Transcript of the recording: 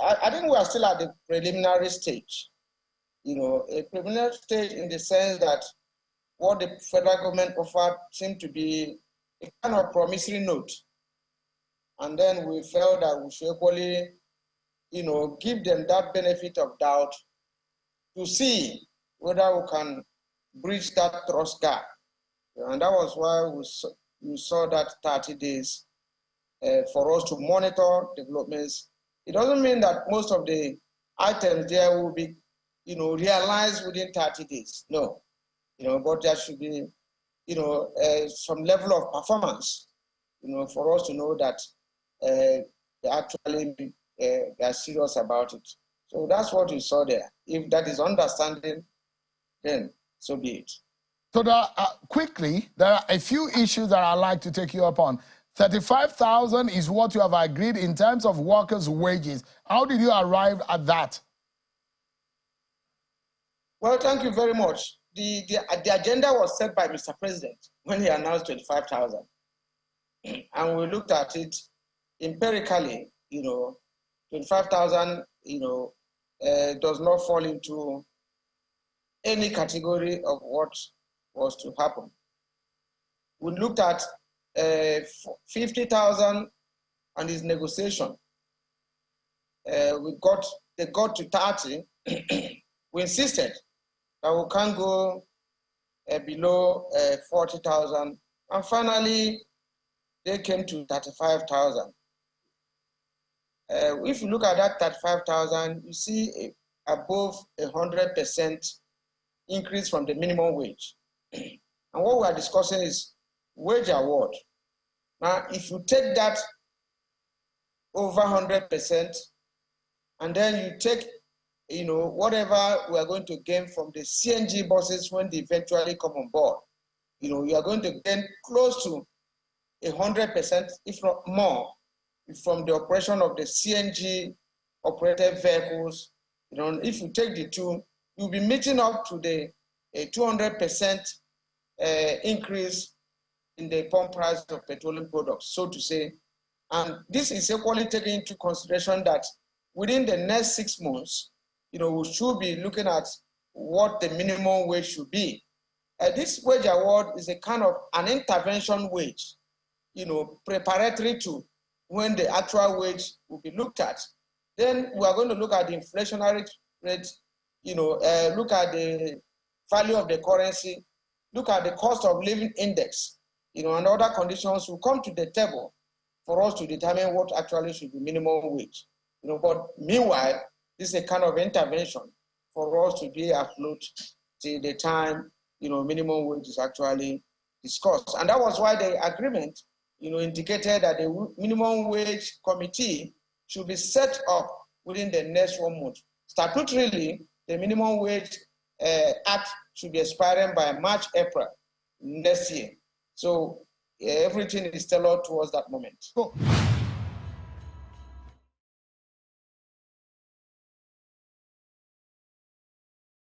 I think we are still at the preliminary stage. A preliminary stage in the sense that what the federal government offered seemed to be a kind of promissory note. And then we felt that we should equally, give them that benefit of doubt to see whether we can bridge that trust gap. And that was why we saw that 30 days for us to monitor developments. It doesn't mean that most of the items there will be, realized within 30 days. No, but there should be, some level of performance, for us to know that they actually are serious about it. So that's what we saw there. If that is understanding, then so be it. So quickly, there are a few issues that I'd like to take you up on. 35,000 is what you have agreed in terms of workers' wages. How did you arrive at that? Well, thank you very much. The agenda was set by Mr. President when he announced 25,000. And we looked at it empirically, 25,000, does not fall into any category of what was to happen. We looked at 50,000 and his negotiation. They got to 30. We insisted that we can't go below 40,000. And finally, they came to 35,000. If you look at that 35,000, you see above 100% increase from the minimum wage. And what we are discussing is wage award. Now, if you take that over 100%, and then you take, whatever we are going to gain from the CNG buses when they eventually come on board, you are going to gain close to 100%, if not more, from the operation of the CNG operated vehicles. If you take the two, you'll be meeting up to the 200% increase in the pump price of petroleum products, so to say. And this is equally taking into consideration that within the next 6 months, we should be looking at what the minimum wage should be. This wage award is a kind of an intervention wage, preparatory to when the actual wage will be looked at. Then we are going to look at the inflationary rate, look at the value of the currency, look at the cost of living index, and other conditions will come to the table for us to determine what actually should be minimum wage. But meanwhile, this is a kind of intervention for us to be afloat till the time, minimum wage is actually discussed. And that was why the agreement, indicated that the minimum wage committee should be set up within the next 1 month. Statutorily, the minimum wage act should be expiring by March, April next year. So everything is tailored towards that moment. Cool.